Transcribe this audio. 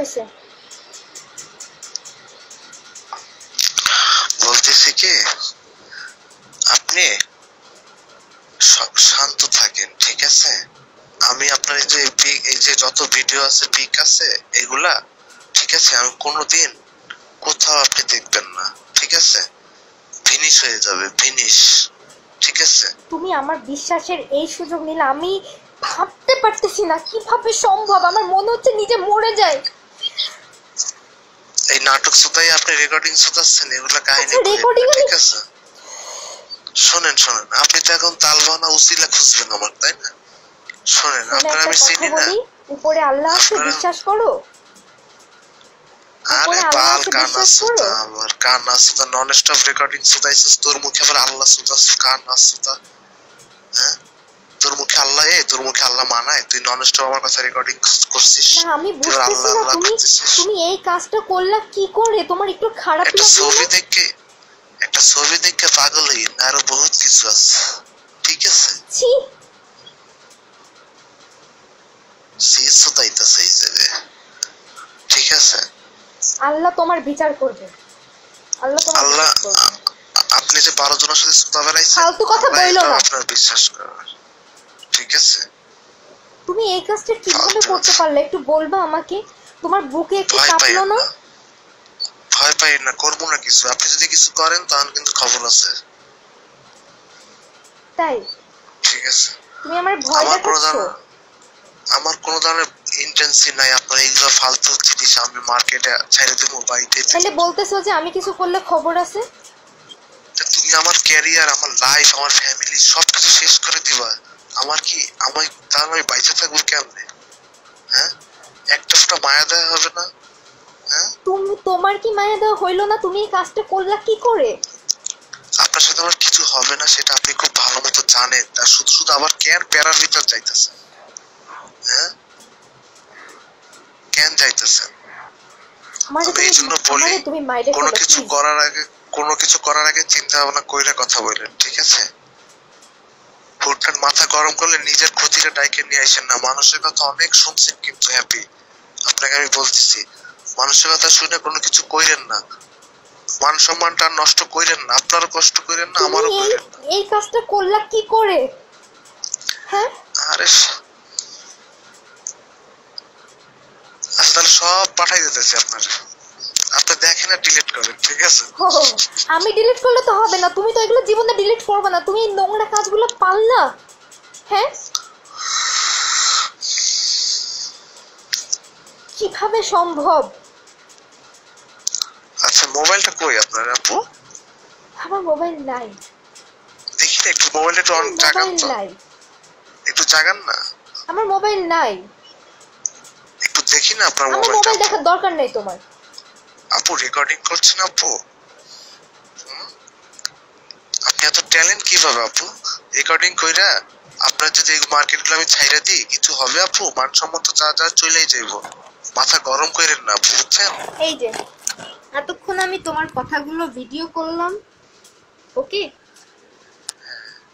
হয়েছে? বলতেছি কি, আপনি শান্ত থাকেন, ঠিক আছে? আমি আপনার এই যে যত ভিডিও আছে, পিক আছে, এগুলা ঠিক আছে, আমি কোনোদিন কোথাও আপনি দেখবেন না, ঠিক আছে? ফিনিশ হয়ে যাবে, ফিনিশ, ঠিক আছে? তুমি আমার বিশ্বাসের এই সুযোগ নিলে, আমি ভাবতে পারতেছি না কিভাবে সম্ভব। আমার মনে হচ্ছে নিজে মরে যায়। এই নাটক সুতাই আপনি রেকর্ডিং সুতাচ্ছেন, এগুলা কাহিনী রেকর্ডিং, ঠিক আছে? শোনেন, আপনি তো এখন তালবানা উসিলা খুঁজবেন আমার, তাই না? শোনেন, আপনার আমি চিনি না। উপরে আল্লাহ আছে, বিশ্বাস করো। আরে বাল কানা সুতা, আমার কানা সুতা নন স্টপ রেকর্ডিং সুতাইছিস, তোর মুখে আবার আল্লাহ সুতা, কানা সুতা। হ্যাঁ, তোর মুখে আল্লাহ, তোর মুখে আল্লাহ মানায়? তুই নন স্টপ আমার কথা রেকর্ডিং করছিস। না, আমি বুঝতেছি না তুমি এই কাজটা করলা কি করে? তোমার একটু খারাপ লাগে না? একটা ছবি দেখে পাগল হই না, আরো বহুত কিছু আছে, ঠিক আছে? ছি, সুতাইতাছে এই যাবে, ঠিক আছে? আল্লাহ তোমার বিচার করবে। আল্লাহ আপনি যে 12 জনের সাথে সুতা বেড়াইছেন, ফালতু কথা বইলো না। আপনার বিশ্বাস করার, ঠিক আছে? তুমি এই কাজটা কিভাবে করতে পারলে একটু বলবা আমাকে? তোমার বুকে একটু কাঁপলো না? ভয় পাই না, করবো না কিছু। আপনি যদি কিছু করেন তাহলে কিন্তু খবর আছে, তাই? ঠিক আছে? তুমি আমার ভয় দেখাচ্ছো? আমার কোনো ধরনের ইন্টেন্সি নাই আপনার এইগুলো ফালতু জিনিস আমি মার্কেটে ছেড়ে দেবো, বাড়িতে। তাহলে বলতেছো যে আমি কিছু করলে খবর আছে? তুমি আমার ক্যারিয়ার, আমার লাইফ, আমার ফ্যামিলি সবকিছু শেষ করে দিবা। আমার কি, তাহলে আমি বাইচে থাকবো কেমনে? হ্যাঁ, একটা মায়া দেওয়া হবে না? হ্যাঁ, তোমার কি মায়া দেওয়া হইলো না? তুমি এই কাজটা করলা কি করে? আপনার সাথে আমার কিছু হবে না সেটা আপনি খুব ভালো মতো জানেন, তার শুধু আবার কেন প্যারার ভিতর যাইতেছে? হ্যাঁ, কেন যাইতেছেন? আমি এই জন্য বলি, কোনো কিছু করার আগে চিন্তা ভাবনা কইরা কথা বলেন, ঠিক আছে? হুটহাট মাথা গরম করলে নিজের ক্ষতিটা ডাইকে নিয়ে আসেন না। মানুষের কথা অনেক শুনছেন কিন্তু হ্যাপি, আপনাকে আমি বলতেছি, মানুষের কথা শুনে কোনো কিছু কইরেন না, মান সম্মানটা নষ্ট কইরেন না, আপনারও কষ্ট কইরেন না, আমারও কইরেন না। এই কাজটা করলা কি করে? হ্যাঁ, আরে আচ্ছা, তাহলে সব পাঠাই দিতেছি আপনার, আপনি দেখেন আর ডিলিট করেন, ঠিক আছে? আমি ডিলিট করলে তো হবে না, তুমি তো এগুলো জীবনে ডিলিট করবে না। তুমি এই নোংরা কাজগুলো পারলা? হ্যাঁ, কিভাবে সম্ভব? আচ্ছা, মোবাইলটা কই আপনার আপু? আমার মোবাইল নাই। দেখি না একটু, মোবাইলটা একটু অন জাগান তো, একটু জাগান না। আমার মোবাইল নাই, একটু দেখি না আপনার মোবাইলটা। মোবাইল দেখার দরকার নেই তোমার। আপু রেকর্ডিং করছেন আপু? আপনি এত ট্যালেন্ট কিভাবে আপু? রেকর্ডিং কইরা আপনার যদি মার্কেটগুলো আমি ছাইরা দিই কিছু হবে আপু? মানসম্মত যা চলেই যাইব, মাথা গরম কইরেন না আপু, বুঝছেন? এই যে এতক্ষণ আমি তোমার কথাগুলো ভিডিও করলাম, ওকে?